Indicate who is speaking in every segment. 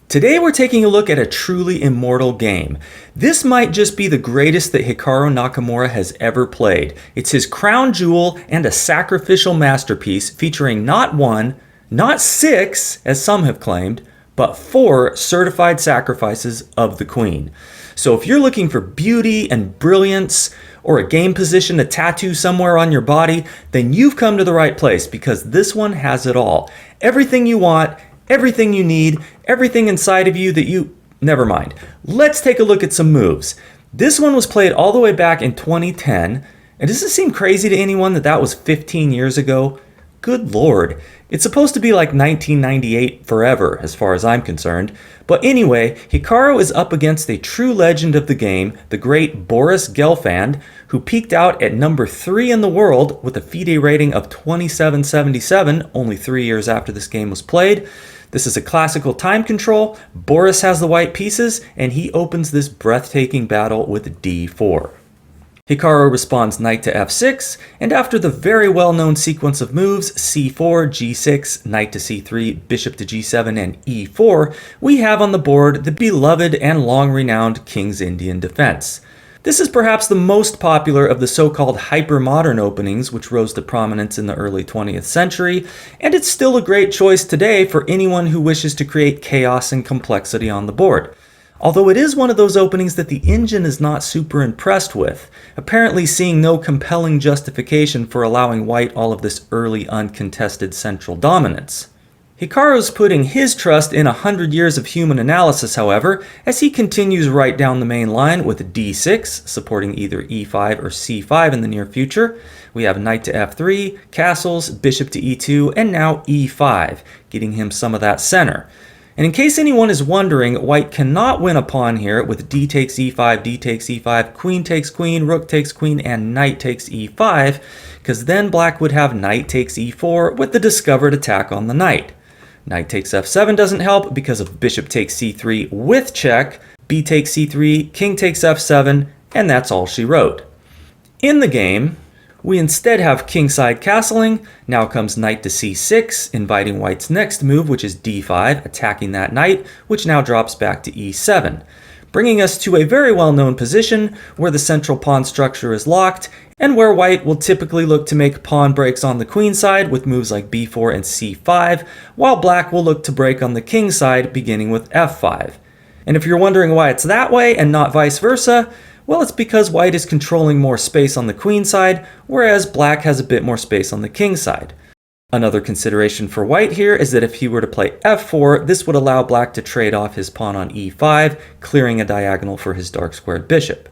Speaker 1: Today we're taking a look at a truly immortal game. This might just be the greatest that Hikaru Nakamura has ever played. It's his crown jewel and a sacrificial masterpiece featuring not one, not six, as some have claimed, but 4 certified sacrifices of the Queen. So if you're looking for beauty and brilliance, or a game position to tattoo somewhere on your body, then you've come to the right place because this one has it all. Everything you want, everything you need, everything inside of you that you... Never mind. Let's take a look at some moves. This one was played all the way back in 2010, and does it seem crazy to anyone that that was 15 years ago? Good lord. It's supposed to be like 1998 forever, as far as I'm concerned. But anyway, Hikaru is up against a true legend of the game, the great Boris Gelfand, who peaked out at number 3 in the world with a FIDE rating of 2777 only 3 years after this game was played. This is a classical time control. Boris has the white pieces, and he opens this breathtaking battle with d4. Hikaru responds knight to f6, and after the very well-known sequence of moves c4, g6, knight to c3, bishop to g7, and e4, we have on the board the beloved and long-renowned King's Indian defense. This is perhaps the most popular of the so-called hyper-modern openings which rose to prominence in the early 20th century, and it's still a great choice today for anyone who wishes to create chaos and complexity on the board. Although it is one of those openings that the engine is not super impressed with, apparently seeing no compelling justification for allowing white all of this early uncontested central dominance. Hikaru's putting his trust in 100 years of human analysis, however, as he continues right down the main line with d6, supporting either e5 or c5 in the near future. We have knight to f3, castles, bishop to e2, and now e5, getting him some of that center. And in case anyone is wondering, white cannot win a pawn here with d takes e5, d takes e5, queen takes queen, rook takes queen, and knight takes e5, because then black would have knight takes e4 with the discovered attack on the knight. Knight takes f7 doesn't help because of bishop takes c3 with check, b takes c3, king takes f7, and that's all she wrote. In the game, we instead have kingside castling. Now comes knight to c6, inviting white's next move, which is d5, attacking that knight, which now drops back to e7, bringing us to a very well-known position where the central pawn structure is locked, and where white will typically look to make pawn breaks on the queen side with moves like b4 and c5, while black will look to break on the king side, beginning with f5. And if you're wondering why it's that way and not vice versa, well, it's because white is controlling more space on the queen side, whereas black has a bit more space on the king side. Another consideration for white here is that if he were to play f4, this would allow black to trade off his pawn on e5, clearing a diagonal for his dark squared bishop.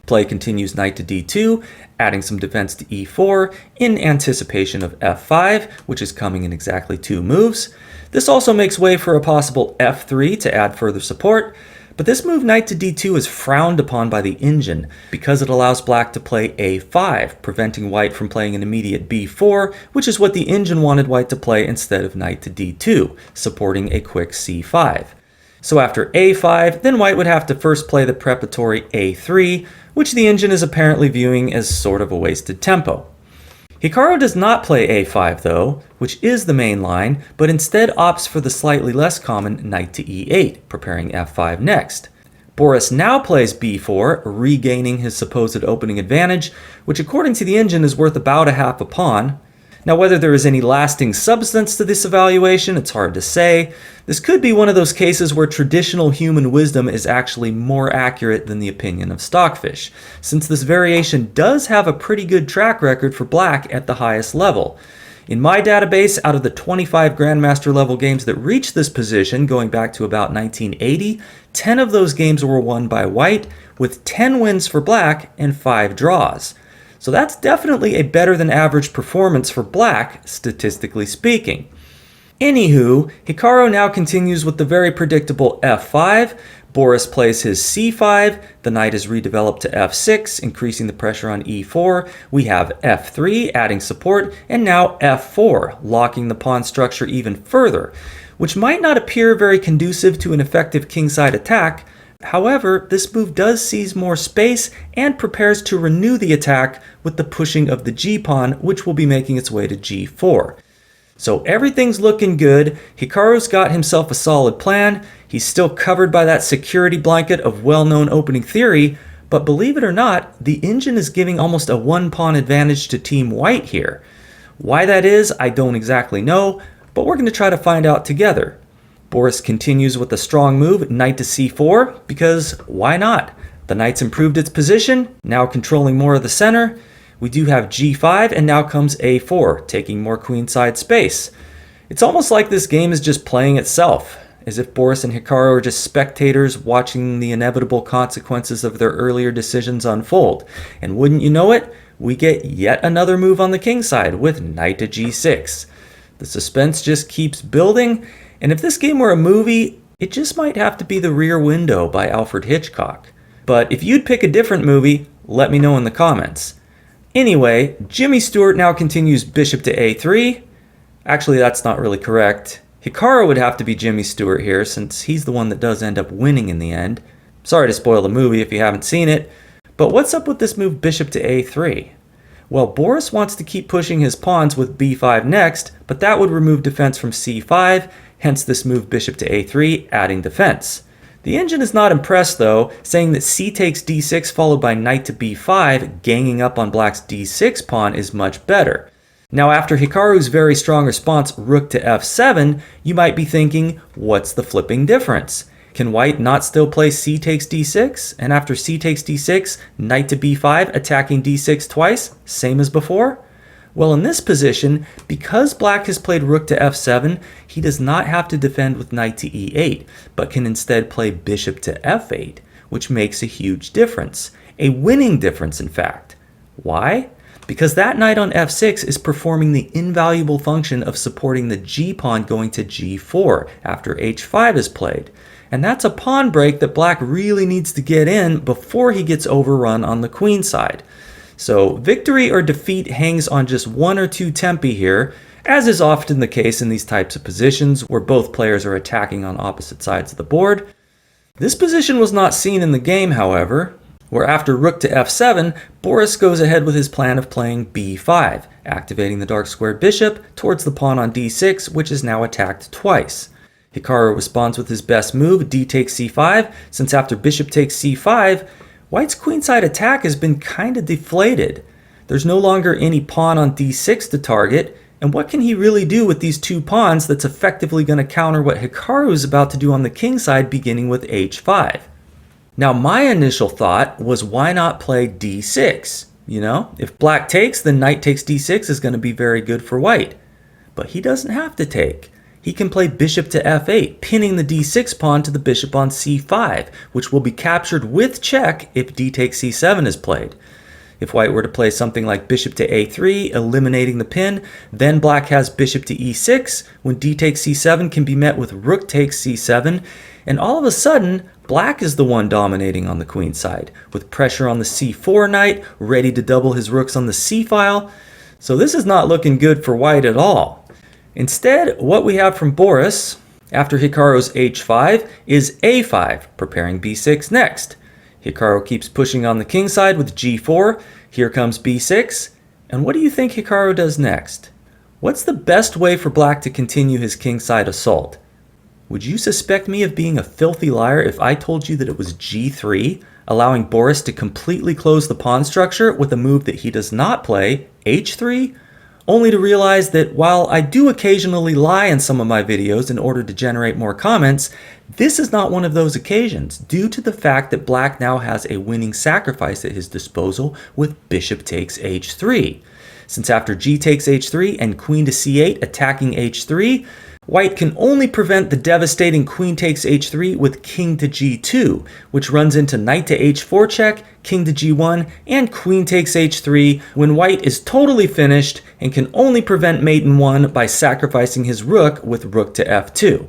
Speaker 1: Play continues knight to d2, adding some defense to e4 in anticipation of f5, which is coming in exactly 2 moves. This also makes way for a possible f3 to add further support. But this move knight to d2 is frowned upon by the engine because it allows black to play a5, preventing white from playing an immediate b4, which is what the engine wanted white to play instead of knight to d2, supporting a quick c5. So after a5, then white would have to first play the preparatory a3, which the engine is apparently viewing as sort of a wasted tempo. Hikaru does not play a5 though, which is the main line, but instead opts for the slightly less common knight to e8, preparing f5 next. Boris now plays b4, regaining his supposed opening advantage, which according to the engine is worth about a half a pawn. Now whether there is any lasting substance to this evaluation, it's hard to say. This could be one of those cases where traditional human wisdom is actually more accurate than the opinion of Stockfish, since this variation does have a pretty good track record for black at the highest level. In my database, out of the 25 Grandmaster level games that reached this position going back to about 1980, 10 of those games were won by white, with 10 wins for black and 5 draws. So that's definitely a better than average performance for black, statistically speaking. Anywho, Hikaru now continues with the very predictable f5, Boris plays his c5, the knight is redeveloped to f6, increasing the pressure on e4, we have f3, adding support, and now f4, locking the pawn structure even further, which might not appear very conducive to an effective kingside attack. However, this move does seize more space and prepares to renew the attack with the pushing of the g-pawn, which will be making its way to g4. So everything's looking good. Hikaru's got himself a solid plan. He's still covered by that security blanket of well-known opening theory, but believe it or not, the engine is giving almost a one-pawn advantage to Team White here. Why that is, I don't exactly know, but we're going to try to find out together. Boris continues with a strong move, knight to c4, because why not? The knight's improved its position, now controlling more of the center. We do have g5, and now comes a4, taking more queenside space. It's almost like this game is just playing itself, as if Boris and Hikaru are just spectators watching the inevitable consequences of their earlier decisions unfold. And wouldn't you know it, we get yet another move on the king side with knight to g6. The suspense just keeps building, and if this game were a movie, it just might have to be The Rear Window by Alfred Hitchcock. But if you'd pick a different movie, let me know in the comments. Anyway, Jimmy Stewart now continues bishop to a3. Actually, that's not really correct. Hikaru would have to be Jimmy Stewart here, since he's the one that does end up winning in the end. Sorry to spoil the movie if you haven't seen it, but what's up with this move bishop to a3? Well, Boris wants to keep pushing his pawns with b5 next, but that would remove defense from c5, hence this move bishop to a3, adding defense. The engine is not impressed though, saying that c takes d6 followed by knight to b5, ganging up on black's d6 pawn is much better. Now after Hikaru's very strong response rook to f7, you might be thinking, what's the flipping difference? Can white not still play c takes d6, and after c takes d6, knight to b5 attacking d6 twice, same as before? Well, in this position, because black has played rook to f7, he does not have to defend with knight to e8, but can instead play bishop to f8, which makes a huge difference. A winning difference, in fact. Why? Because that knight on f6 is performing the invaluable function of supporting the g-pawn going to g4 after h5 is played. And that's a pawn break that black really needs to get in before he gets overrun on the queen side. So victory or defeat hangs on just one or two tempi here, as is often the case in these types of positions where both players are attacking on opposite sides of the board. This position was not seen in the game, however, where after rook to f7, Boris goes ahead with his plan of playing b5, activating the dark squared bishop towards the pawn on d6, which is now attacked twice. Hikaru responds with his best move, d takes c5, since after bishop takes c5, white's queenside attack has been kinda deflated. There's no longer any pawn on d6 to target, and what can he really do with these two pawns that's effectively going to counter what Hikaru is about to do on the king side beginning with h5? Now my initial thought was, why not play d6? You know, if black takes, then knight takes d6 is going to be very good for white. But he doesn't have to take. He can play bishop to f8, pinning the d6 pawn to the bishop on c5, which will be captured with check if d takes c7 is played. If white were to play something like bishop to a3, eliminating the pin, then black has bishop to e6, when d takes c7 can be met with rook takes c7, and all of a sudden, black is the one dominating on the queen side, with pressure on the c4 knight, ready to double his rooks on the c-file. So this is not looking good for white at all. Instead, what we have from Boris, after Hikaru's h5, is a5, preparing b6 next. Hikaru keeps pushing on the king side with g4, here comes b6, and what do you think Hikaru does next? What's the best way for black to continue his kingside assault? Would you suspect me of being a filthy liar if I told you that it was g3, allowing Boris to completely close the pawn structure with a move that he does not play, h3? Only to realize that while I do occasionally lie in some of my videos in order to generate more comments, this is not one of those occasions, due to the fact that black now has a winning sacrifice at his disposal with bishop takes h3. Since after g takes h3 and queen to c8 attacking h3, white can only prevent the devastating queen takes h3 with king to g2, which runs into knight to h4 check, king to g1, and queen takes h3 when white is totally finished and can only prevent mate in 1 by sacrificing his rook with rook to f2.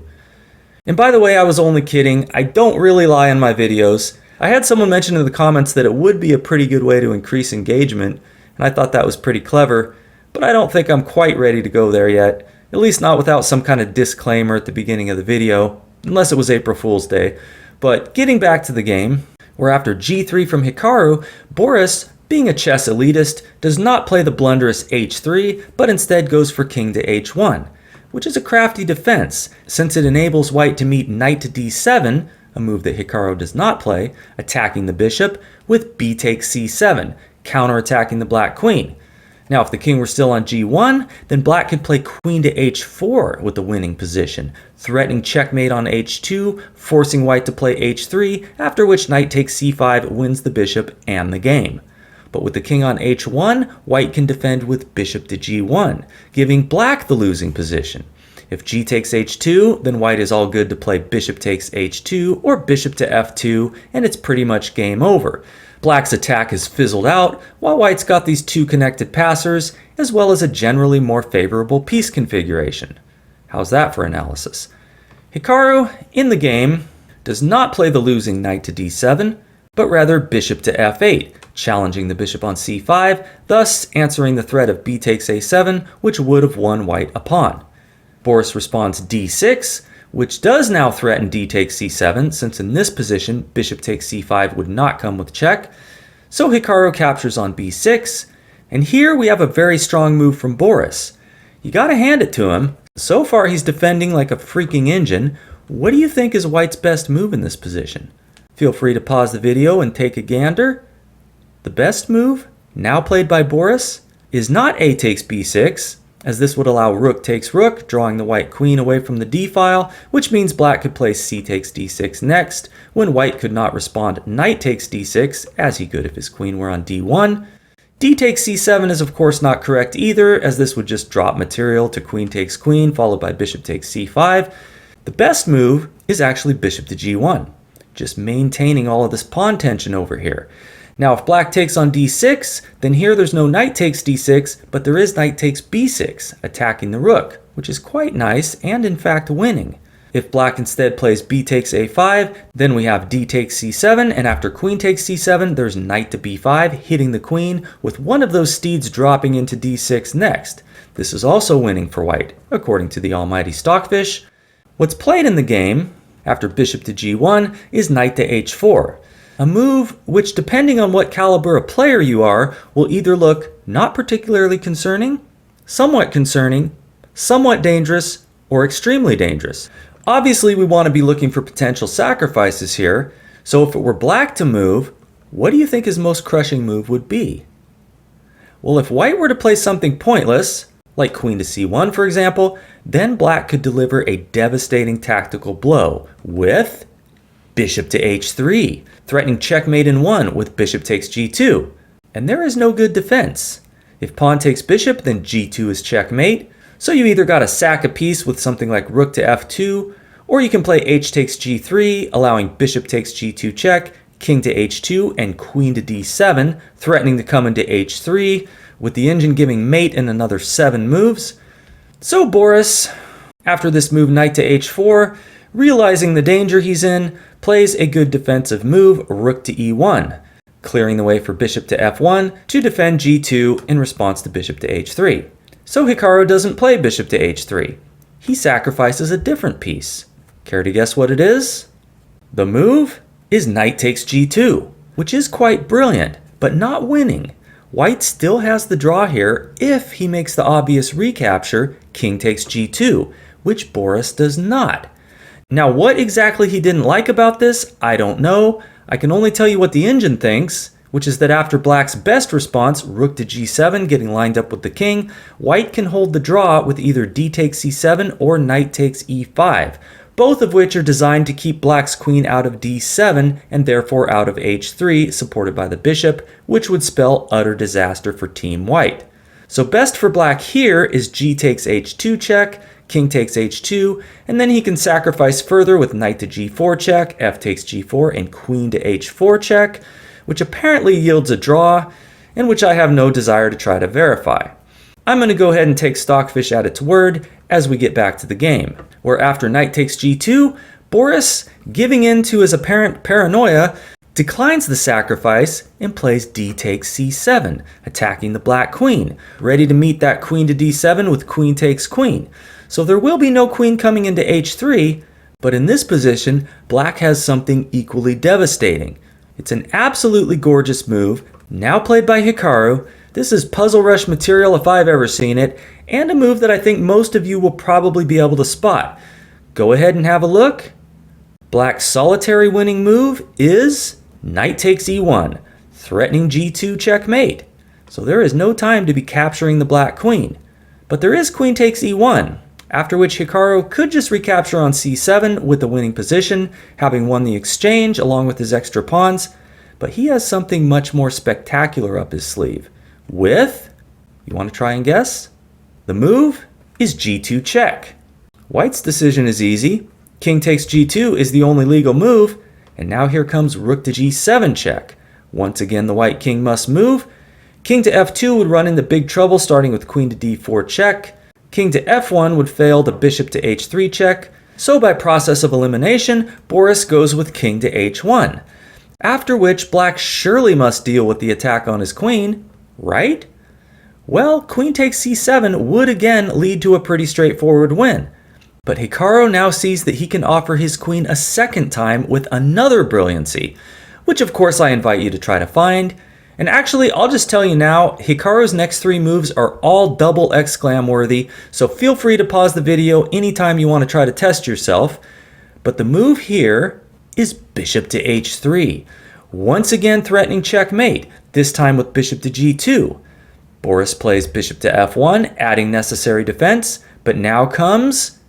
Speaker 1: And by the way, I was only kidding. I don't really lie in my videos. I had someone mention in the comments that it would be a pretty good way to increase engagement, and I thought that was pretty clever, but I don't think I'm quite ready to go there yet. At least not without some kind of disclaimer at the beginning of the video, unless it was April Fool's Day. But getting back to the game, where after g3 from Hikaru, Boris, being a chess elitist, does not play the blunderous h3, but instead goes for king to h1. which is a crafty defense, since it enables white to meet knight to d7, a move that Hikaru does not play, attacking the bishop, with b takes c7, counterattacking the black queen. Now, if the king were still on g1, then black could play queen to h4 with the winning position, threatening checkmate on h2, forcing white to play h3, after which knight takes c5 wins the bishop and the game. But with the king on h1, white can defend with bishop to g1, giving black the losing position. If g takes h2, then white is all good to play bishop takes h2 or bishop to f2, and it's pretty much game over. Black's attack has fizzled out, while white's got these two connected passers, as well as a generally more favorable piece configuration. How's that for analysis? Hikaru, in the game, does not play the losing knight to d7, but rather bishop to f8, challenging the bishop on c5, thus answering the threat of b takes a7, which would have won white a pawn. Boris responds d6, which does now threaten d takes c7, since in this position, bishop takes c5 would not come with check. So Hikaru captures on b6, and here we have a very strong move from Boris. You gotta hand it to him. So far he's defending like a freaking engine. What do you think is white's best move in this position? Feel free to pause the video and take a gander. The best move, now played by Boris, is not a takes b6, as this would allow rook takes rook, drawing the white queen away from the d-file, which means black could play c takes d6 next, when white could not respond knight takes d6, as he could if his queen were on d1. D takes c7 is of course not correct either, as this would just drop material to queen takes queen, followed by bishop takes c5. The best move is actually bishop to g1, just maintaining all of this pawn tension over here. Now, if black takes on d6, then here there's no knight takes d6, but there is knight takes b6, attacking the rook, which is quite nice and in fact winning. If black instead plays b takes a5, then we have d takes c7, and after queen takes c7, there's knight to b5, hitting the queen, with one of those steeds dropping into d6 next. This is also winning for white, according to the almighty Stockfish. What's played in the game, after bishop to g1, is knight to h4. A move which, depending on what caliber of player you are, will either look not particularly concerning, somewhat dangerous, or extremely dangerous. Obviously, we want to be looking for potential sacrifices here, so if it were black to move, what do you think his most crushing move would be? Well, if white were to play something pointless, like queen to c1 for example, then black could deliver a devastating tactical blow with bishop to h3, threatening checkmate in 1 with bishop takes g2. And there is no good defense. If pawn takes bishop, then g2 is checkmate, so you either gotta sack a piece with something like rook to f2, or you can play h takes g3, allowing bishop takes g2 check, king to h2, and queen to d7, threatening to come into h3, with the engine giving mate in another 7 moves. So Boris, after this move knight to h4, realizing the danger he's in, plays a good defensive move, rook to e1, clearing the way for bishop to f1 to defend g2 in response to bishop to h3. So Hikaru doesn't play bishop to h3. He sacrifices a different piece. Care to guess what it is? The move is knight takes g2, which is quite brilliant, but not winning. White still has the draw here if he makes the obvious recapture, king takes g2, which Boris does not. Now, what exactly he didn't like about this, I don't know. I can only tell you what the engine thinks, which is that after black's best response, rook to g7 getting lined up with the king, white can hold the draw with either d takes c7 or knight takes e5, both of which are designed to keep black's queen out of d7 and therefore out of h3, supported by the bishop, which would spell utter disaster for team white. So best for black here is g takes h2 check, king takes h2, and then he can sacrifice further with knight to g4 check, f takes g4, and queen to h4 check, which apparently yields a draw, and which I have no desire to try to verify. I'm going to go ahead and take Stockfish at its word as we get back to the game, where after knight takes g2, Boris, giving in to his apparent paranoia, declines the sacrifice and plays d takes c7, attacking the black queen, ready to meet that queen to d7 with queen takes queen. So there will be no queen coming into h3, but in this position, black has something equally devastating. It's an absolutely gorgeous move, now played by Hikaru, This is Puzzle Rush material if I've ever seen it, and a move that I think most of you will probably be able to spot. Go ahead and have a look. Black's solitary winning move is knight takes e1, threatening g2 checkmate. So there is no time to be capturing the black queen. But there is queen takes e1, after which Hikaru could just recapture on c7 with the winning position, having won the exchange along with his extra pawns. But he has something much more spectacular up his sleeve. With, you want to try and guess? The move is g2 check. White's decision is easy. King takes g2 is the only legal move, and now here comes rook to g7 check. Once again, the white king must move. King to f2 would run into big trouble, starting with queen to d4 check. King to f1 would fail the bishop to h3 check. So by process of elimination, Boris goes with king to h1. After which, black surely must deal with the attack on his queen, right? Well, queen takes c7 would again lead to a pretty straightforward win. But Hikaru now sees that he can offer his queen a second time with another brilliancy, which of course I invite you to try to find. And actually, I'll just tell you now, Hikaru's next 3 moves are all double exclam worthy, so feel free to pause the video anytime you want to try to test yourself. But the move here is bishop to h3, once again threatening checkmate, this time with bishop to g2. Boris plays bishop to f1, adding necessary defense, but now comes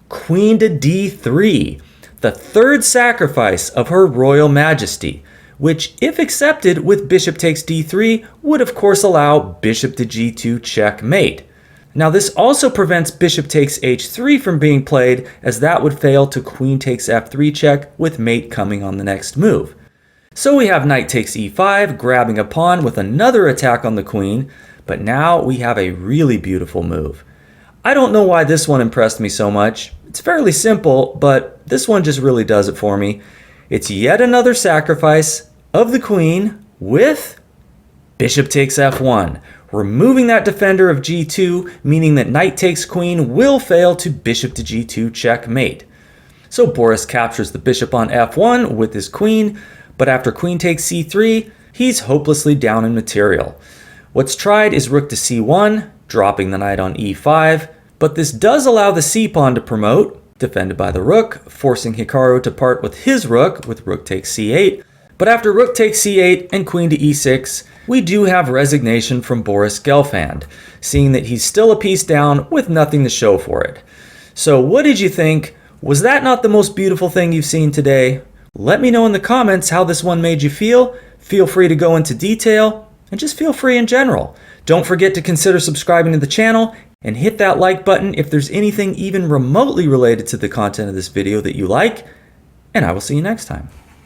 Speaker 1: queen to d3, the third sacrifice of Her Royal Majesty, which, if accepted with bishop takes d3, would of course allow bishop to g2 checkmate. Now this also prevents bishop takes h3 from being played, as that would fail to queen takes f3 check with mate coming on the next move. So we have knight takes e5, grabbing a pawn with another attack on the queen, but now we have a really beautiful move. I don't know why this one impressed me so much. It's fairly simple, but this one just really does it for me. It's yet another sacrifice of the queen with bishop takes f1, removing that defender of g2, meaning that knight takes queen will fail to bishop to g2 checkmate. So Boris captures the bishop on f1 with his queen, but after queen takes c3, he's hopelessly down in material. What's tried is rook to c1, dropping the knight on e5, but this does allow the c-pawn to promote, defended by the rook, forcing Hikaru to part with his rook with rook takes c8. But after rook takes c8 and queen to e6, we do have resignation from Boris Gelfand, seeing that he's still a piece down with nothing to show for it. So what did you think? Was that not the most beautiful thing you've seen today? Let me know in the comments how this one made you feel. Feel free to go into detail, and just feel free in general. Don't forget to consider subscribing to the channel, and hit that like button if there's anything even remotely related to the content of this video that you like, and I will see you next time.